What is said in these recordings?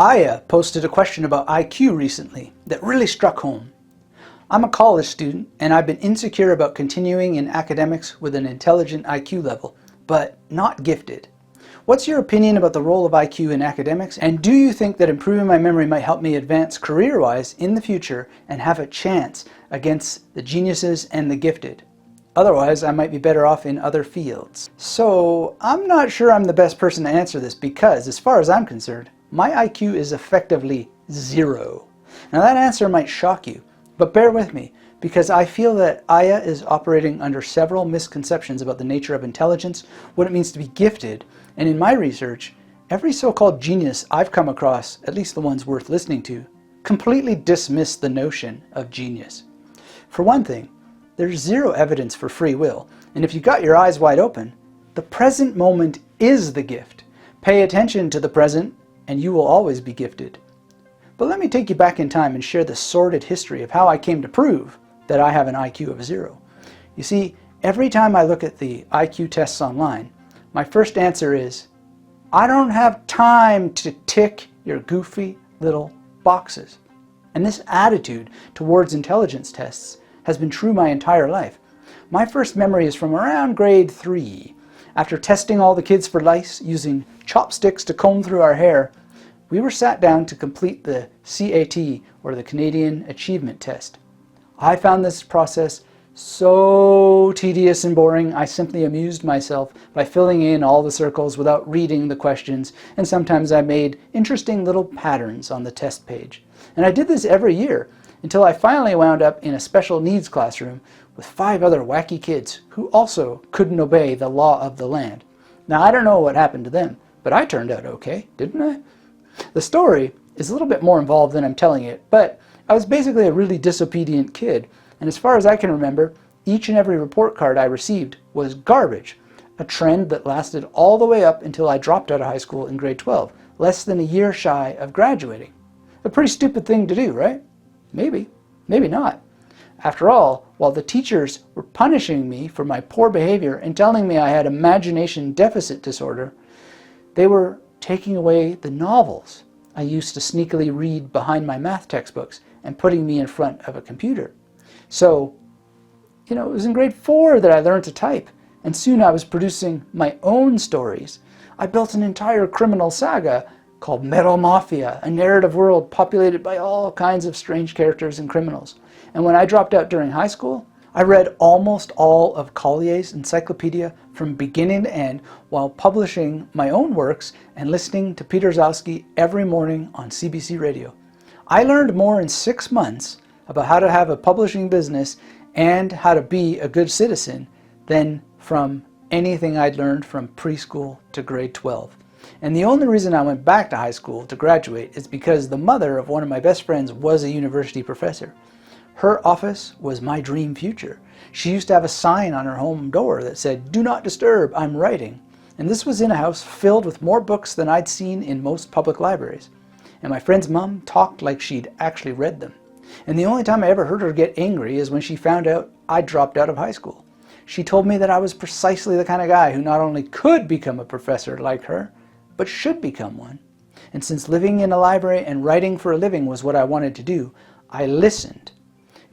Aya posted a question about IQ recently that really struck home. I'm a college student and I've been insecure about continuing in academics with an intelligent IQ level, but not gifted. What's your opinion about the role of IQ in academics, and do you think that improving my memory might help me advance career-wise in the future and have a chance against the geniuses and the gifted? Otherwise, I might be better off in other fields. So, I'm not sure I'm the best person to answer this because, as far as I'm concerned, my IQ is effectively 0. Now that answer might shock you, but bear with me, because I feel that Aya is operating under several misconceptions about the nature of intelligence, what it means to be gifted, and in my research, every so-called genius I've come across, at least the ones worth listening to, completely dismiss the notion of genius. For one thing, there's zero evidence for free will, and if you got your eyes wide open, the present moment is the gift. Pay attention to the present, and you will always be gifted. But let me take you back in time and share the sordid history of how I came to prove that I have an IQ of 0. You see, every time I look at the IQ tests online, my first answer is, I don't have time to tick your goofy little boxes. And this attitude towards intelligence tests has been true my entire life. My first memory is from around grade 3. After testing all the kids for lice using chopsticks to comb through our hair, we were sat down to complete the CAT, or the Canadian Achievement Test. I found this process so tedious and boring, I simply amused myself by filling in all the circles without reading the questions, and sometimes I made interesting little patterns on the test page. And I did this every year, until I finally wound up in a special needs classroom with 5 other wacky kids who also couldn't obey the law of the land. Now I don't know what happened to them, but I turned out okay, didn't I? The story is a little bit more involved than I'm telling it, but I was basically a really disobedient kid, and as far as I can remember, each and every report card I received was garbage, a trend that lasted all the way up until I dropped out of high school in grade 12, less than a year shy of graduating. A pretty stupid thing to do, right? Maybe, maybe not. After all, while the teachers were punishing me for my poor behavior and telling me I had imagination deficit disorder, they were taking away the novels I used to sneakily read behind my math textbooks and putting me in front of a computer. So, it was in grade 4 that I learned to type, and soon I was producing my own stories. I built an entire criminal saga called Metal Mafia, a narrative world populated by all kinds of strange characters and criminals. And when I dropped out during high school, I read almost all of Collier's encyclopedia from beginning to end while publishing my own works and listening to Peter Zowski every morning on CBC Radio. I learned more in 6 months about how to have a publishing business and how to be a good citizen than from anything I'd learned from preschool to grade 12. And the only reason I went back to high school to graduate is because the mother of one of my best friends was a university professor. Her office was my dream future. She used to have a sign on her home door that said, "Do not disturb, I'm writing." And this was in a house filled with more books than I'd seen in most public libraries. And my friend's mom talked like she'd actually read them. And the only time I ever heard her get angry is when she found out I dropped out of high school. She told me that I was precisely the kind of guy who not only could become a professor like her, but should become one. And since living in a library and writing for a living was what I wanted to do, I listened.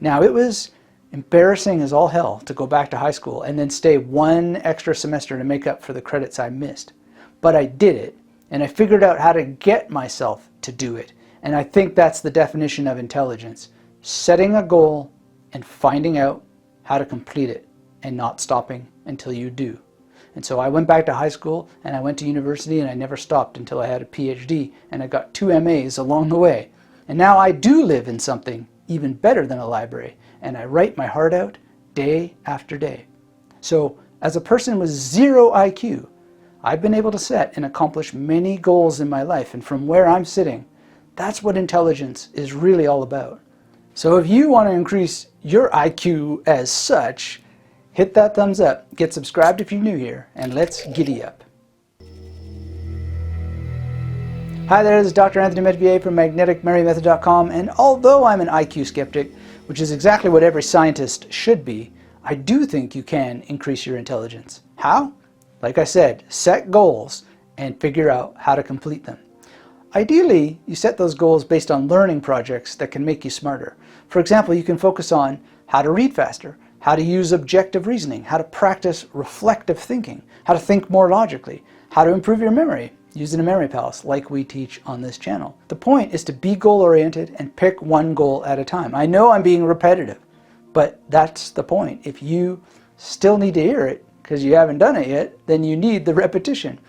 Now, it was embarrassing as all hell to go back to high school and then stay 1 extra semester to make up for the credits I missed. But I did it, and I figured out how to get myself to do it. And I think that's the definition of intelligence. Setting a goal and finding out how to complete it and not stopping until you do. And so I went back to high school and I went to university and I never stopped until I had a PhD and I got 2 MAs along the way. And now I do live in something even better than a library, and I write my heart out day after day. So as a person with 0 IQ, I've been able to set and accomplish many goals in my life, and from where I'm sitting, that's what intelligence is really all about. So if you want to increase your IQ as such, hit that thumbs up, get subscribed if you're new here, and let's giddy up. Hi there, this is Dr. Anthony Metivier from MagneticMemoryMethod.com, and although I'm an IQ skeptic, which is exactly what every scientist should be, I do think you can increase your intelligence. How? Like I said, set goals and figure out how to complete them. Ideally, you set those goals based on learning projects that can make you smarter. For example, you can focus on how to read faster, how to use objective reasoning, how to practice reflective thinking, how to think more logically, how to improve your memory using a memory palace like we teach on this channel. The point is to be goal-oriented and pick one goal at a time. I know I'm being repetitive, but that's the point. If you still need to hear it because you haven't done it yet, then you need the repetition.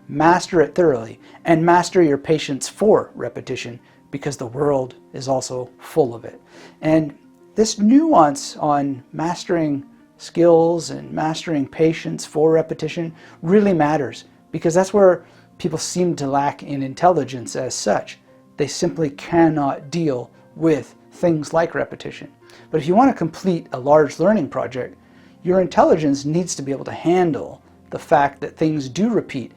Master it thoroughly and master your patience for repetition, because the world is also full of it. And this nuance on mastering skills and mastering patience for repetition really matters, because that's where people seem to lack in intelligence as such. They simply cannot deal with things like repetition. But if you want to complete a large learning project, your intelligence needs to be able to handle the fact that things do repeat,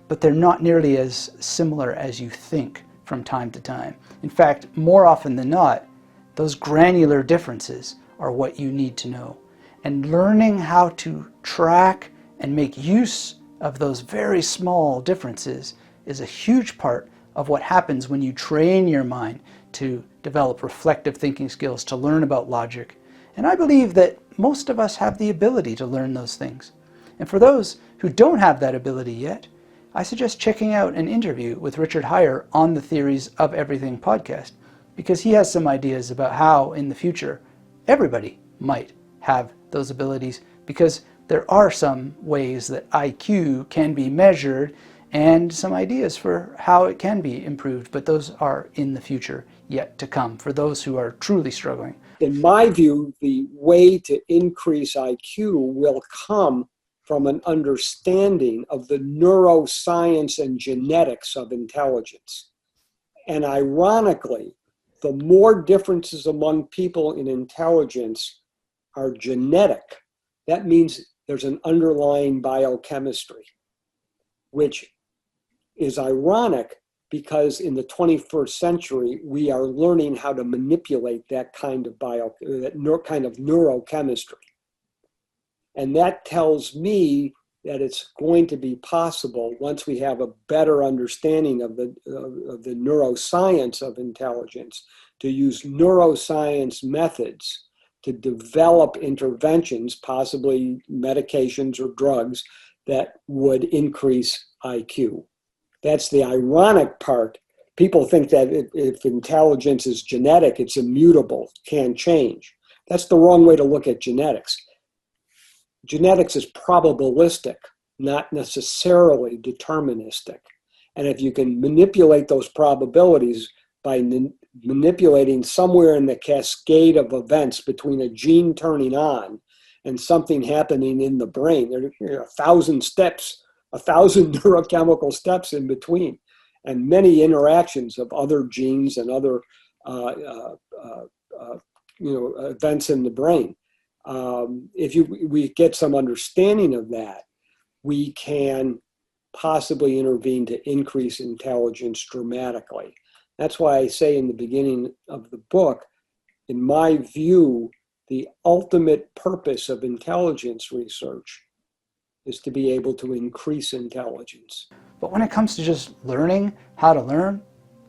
but they're not nearly as similar as you think from time to time. In fact, more often than not, those granular differences are what you need to know. And learning how to track and make use of those very small differences is a huge part of what happens when you train your mind to develop reflective thinking skills, to learn about logic. And I believe that most of us have the ability to learn those things. And for those who don't have that ability yet, I suggest checking out an interview with Richard Heyer on the Theories of Everything podcast, because he has some ideas about how in the future everybody might have those abilities, because there are some ways that IQ can be measured and some ideas for how it can be improved, but those are in the future yet to come for those who are truly struggling. In my view, the way to increase IQ will come from an understanding of the neuroscience and genetics of intelligence. And ironically, the more differences among people in intelligence are genetic, that means there's an underlying biochemistry, which is ironic because in the 21st century, we are learning how to manipulate that kind of neurochemistry. And that tells me that it's going to be possible, once we have a better understanding of the neuroscience of intelligence, to use neuroscience methods to develop interventions, possibly medications or drugs, that would increase IQ. That's the ironic part. People think that if intelligence is genetic, it's immutable, can't change. That's the wrong way to look at genetics. Genetics is probabilistic, not necessarily deterministic. And if you can manipulate those probabilities by manipulating somewhere in the cascade of events between a gene turning on and something happening in the brain, there are 1,000 steps, 1,000 neurochemical steps in between, and many interactions of other genes and other events in the brain. If we get some understanding of that, we can possibly intervene to increase intelligence dramatically. That's why I say in the beginning of the book, in my view, the ultimate purpose of intelligence research is to be able to increase intelligence. But when it comes to just learning how to learn,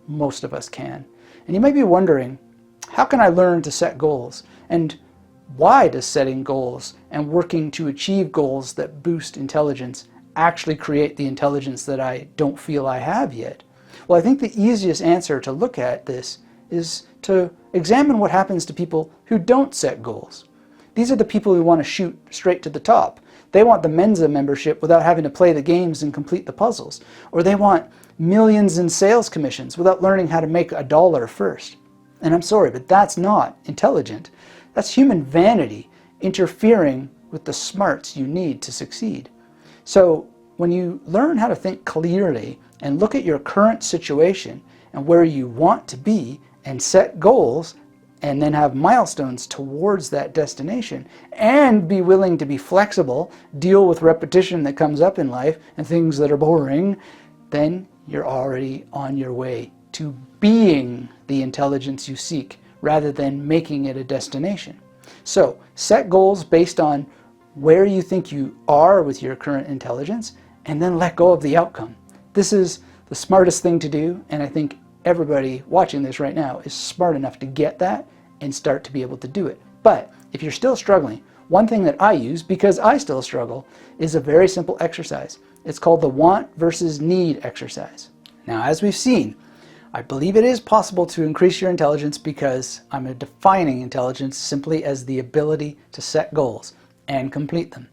most of us can. And you might be wondering, how can I learn to set goals? And why does setting goals and working to achieve goals that boost intelligence actually create the intelligence that I don't feel I have yet? Well, I think the easiest answer to look at this is to examine what happens to people who don't set goals. These are the people who want to shoot straight to the top. They want the Mensa membership without having to play the games and complete the puzzles. Or they want millions in sales commissions without learning how to make $1 first. And I'm sorry, but that's not intelligent. That's human vanity interfering with the smarts you need to succeed. So when you learn how to think clearly and look at your current situation and where you want to be and set goals and then have milestones towards that destination and be willing to be flexible, deal with repetition that comes up in life and things that are boring, then you're already on your way to being the intelligence you seek rather than making it a destination. So set goals based on where you think you are with your current intelligence and then let go of the outcome. This is the smartest thing to do, and I think everybody watching this right now is smart enough to get that and start to be able to do it. But if you're still struggling, one thing that I use, because I still struggle, is a very simple exercise. It's called the want versus need exercise. Now, as we've seen, I believe it is possible to increase your intelligence because I'm defining intelligence simply as the ability to set goals and complete them.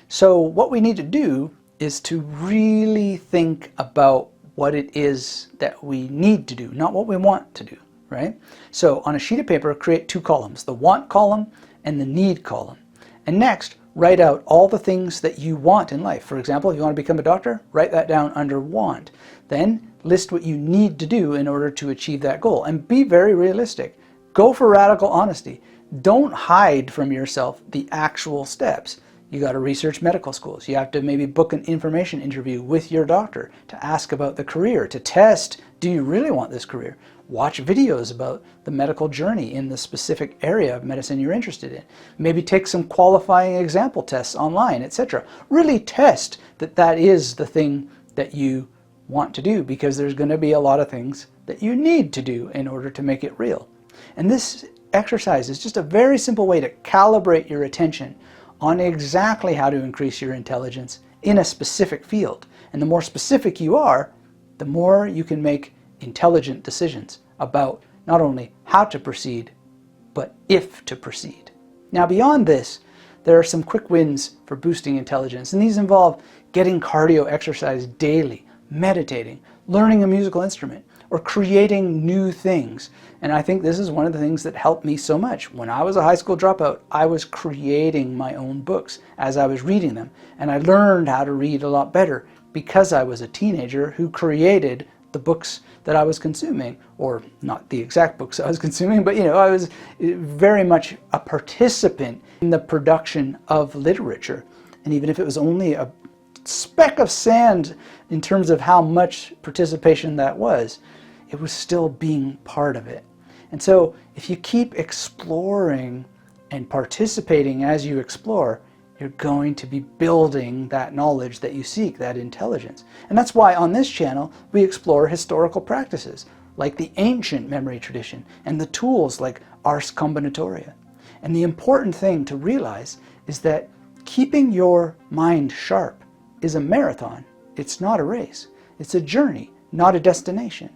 So what we need to do is to really think about what it is that we need to do, not what we want to do, right? So on a sheet of paper, create two columns, the want column and the need column. And next, write out all the things that you want in life. For example, if you want to become a doctor, write that down under want. Then list what you need to do in order to achieve that goal. And be very realistic. Go for radical honesty. Don't hide from yourself the actual steps. You got to research medical schools. You have to maybe book an information interview with your doctor to ask about the career, to test, do you really want this career? Watch videos about the medical journey in the specific area of medicine you're interested in. Maybe take some qualifying example tests online, etc. Really test that that is the thing that you want to do, because there's going to be a lot of things that you need to do in order to make it real. And this exercise is just a very simple way to calibrate your attention on exactly how to increase your intelligence in a specific field. And the more specific you are, the more you can make intelligent decisions about not only how to proceed, but if to proceed. Now, beyond this, there are some quick wins for boosting intelligence, and these involve getting cardio exercise daily, meditating, learning a musical instrument, or creating new things. And I think this is one of the things that helped me so much. When I was a high school dropout, I was creating my own books as I was reading them. And I learned how to read a lot better because I was a teenager who created the books that I was consuming, or not the exact books I was consuming, but I was very much a participant in the production of literature. And even if it was only a speck of sand in terms of how much participation that was, it was still being part of it. And so if you keep exploring and participating as you explore, you're going to be building that knowledge that you seek, that intelligence. And that's why on this channel we explore historical practices like the ancient memory tradition and the tools like Ars Combinatoria. And the important thing to realize is that keeping your mind sharp is a marathon. It's not a race. It's a journey, not a destination.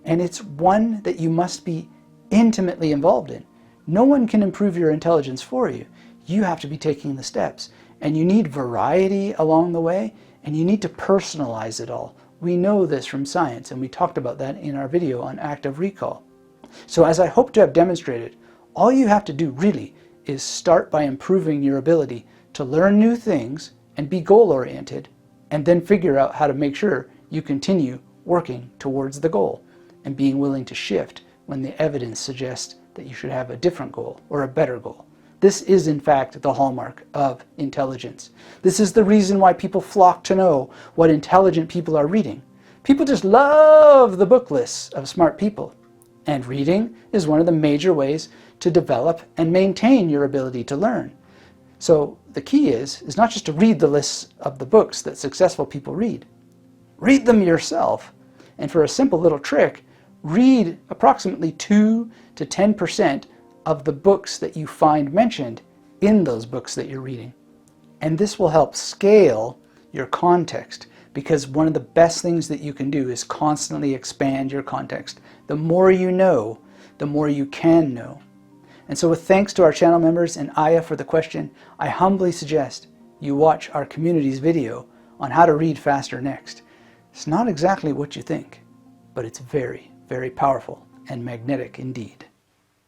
And it's one that you must be intimately involved in. No one can improve your intelligence for you. You have to be taking the steps. And you need variety along the way, and you need to personalize it all. We know this from science, and we talked about that in our video on active recall. So as I hope to have demonstrated, all you have to do really is start by improving your ability to learn new things and be goal-oriented, and then figure out how to make sure you continue working towards the goal and being willing to shift when the evidence suggests that you should have a different goal or a better goal. This is in fact the hallmark of intelligence. This is the reason why people flock to know what intelligent people are reading. People just love the book lists of smart people. And reading is one of the major ways to develop and maintain your ability to learn. So the key is not just to read the lists of the books that successful people read. Read them yourself. And for a simple little trick, read approximately 2 to 10% of the books that you find mentioned in those books that you're reading. And this will help scale your context, because one of the best things that you can do is constantly expand your context. The more you know, the more you can know. And so with thanks to our channel members and Aya for the question, I humbly suggest you watch our community's video on how to read faster next. It's not exactly what you think, but it's very, very powerful and magnetic indeed.